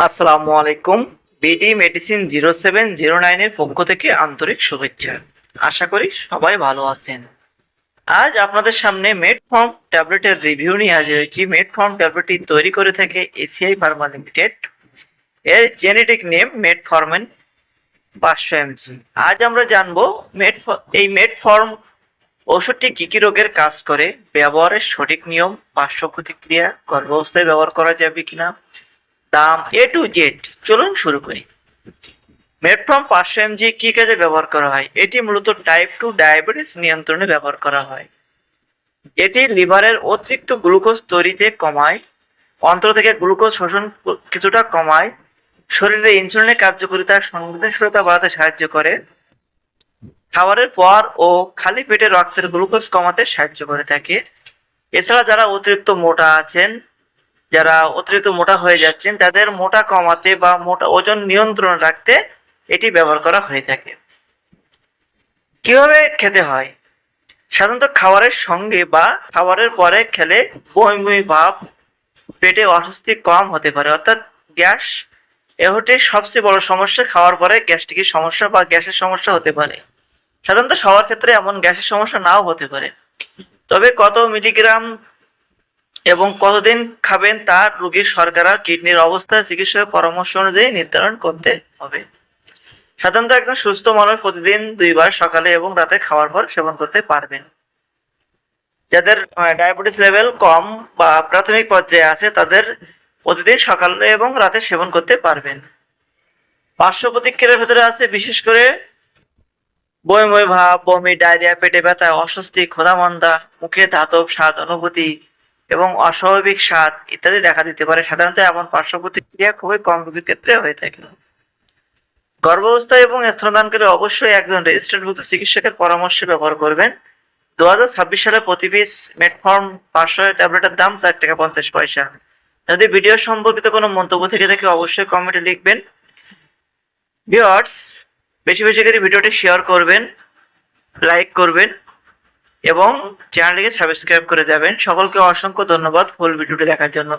আসসালামু আলাইকুম। BD medicine 0709 এর পক্ষ থেকে আন্তরিক শুভেচ্ছা। আশা করি সবাই ভালো আছেন। আজ আপনাদের সামনে মেডফর্ম ট্যাবলেটের রিভিউ নিয়ে হাজির হয়েছি। মেডফর্ম ট্যাবলেটটি তৈরি করে থাকে এসিআই ফার্মা লিমিটেড। এর জেনেটিক নেম মেডফর্মেন 500 mg। আজ আমরা জানবো এই মেডফর্ম ওষুধটি কি কি রোগের কাজ করে, ব্যবহারের সঠিক নিয়ম, পার্শ্ব প্রতিক্রিয়া, গর্ভাবস্থায় ব্যবহার করা যাবে কিনা, দাম, এ টু জেড। চলুন শুরু করি। মেডফর্ম 500 mg কি কাজে ব্যবহার করা হয়? এটি মূলত টাইপ 2 ডায়াবেটিস নিয়ন্ত্রণে ব্যবহার করা হয়। এটি লিভারের অতিরিক্ত গ্লুকোজ তৈরিতে কমায়, অন্ত্র থেকে গ্লুকোজ শোষণ কিছুটা কমায়, শরীরে ইনসুলিনের কার্যকারিতা সংবেদনশীলতা বাড়াতে সাহায্য করে, খাবারের পর ও খালি পেটে রক্তের গ্লুকোজ কমাতে সাহায্য করে থাকে। এছাড়া যারা অতিরিক্ত মোটা আছেন, যারা অতিরিক্ত মোটা হয়ে যাচ্ছেন, তাদের মোটা কমাতে বা মোটা ওজন নিয়ন্ত্রণে রাখতে এটি ব্যবহার করা হয়ে থাকে। কিভাবে খেতে হয়? সাধারণত খাবারের সঙ্গে বা খাবারের পরে খেলে বমি বমি ভাব, পেটে অস্বস্তি কম হতে পারে, অর্থাৎ গ্যাস। এটি সবচেয়ে বড় সমস্যা। খাওয়ার পরে গ্যাস্ট্রিকের সমস্যা বা গ্যাসের সমস্যা হতে পারে। সাধারণত সবার ক্ষেত্রে এমন গ্যাসের সমস্যা নাও হতে পারে, তবে কত মিলিগ্রাম এবং কতদিন খাবেন তা রোগীর শর্করা, কিডনির অবস্থা, চিকিৎসকের পরামর্শ অনুযায়ী নির্ধারণ করতে হবে। সাধারণত একজন সুস্থ মানুষ প্রতিদিন 2 বার সকালে এবং রাতে খাওয়ার পর সেবন করতে পারবেন। যাদের ডায়াবেটিস লেভেল কম বা প্রাথমিক পর্যায়ে আছে তাদের প্রতিদিন সকালে এবং রাতে সেবন করতে পারবেন। পার্শ্ব প্রতিক্রিয়ার ভেতরে আছে বিশেষ করে বমি বমি ভাব, বমি, ডায়রিয়া, পেটে ব্যথা, অস্বস্তি, ক্ষুধা-মন্দা, মুখে ধাতব স্বাদ অনুভূতি এবং অস্বাভাবিক স্বাদ ইত্যাদি দেখা দিতে পারে। সাধারণত এমন পার্শ্ব প্রতিক্রিয়া খুবই কম রোগীর ক্ষেত্রে হয়ে থাকে। গর্ভাবস্থায় এবং স্তনদানকারী অবশ্যই একজন রেজিস্ট্রেশনভুক্ত চিকিৎসকের পরামর্শে ব্যবহার করবেন। 2026 সালে প্রতি পিস মেডফর্ম 500 ট্যাবলেটের দাম 4 টাকা 50 পয়সা। যদি ভিডিও সম্পর্কিত কোনো মন্তব্য থেকে থাকে অবশ্যই কমেন্টে লিখবেন। ভিউয়ার্স, বেশি বেশি করে ভিডিওটি শেয়ার করবেন, লাইক করবেন এবং চ্যানেলটিকে সাবস্ক্রাইব করে যাবেন। সকলকে অসংখ্য ধন্যবাদ ফুল ভিডিওটি দেখার জন্য।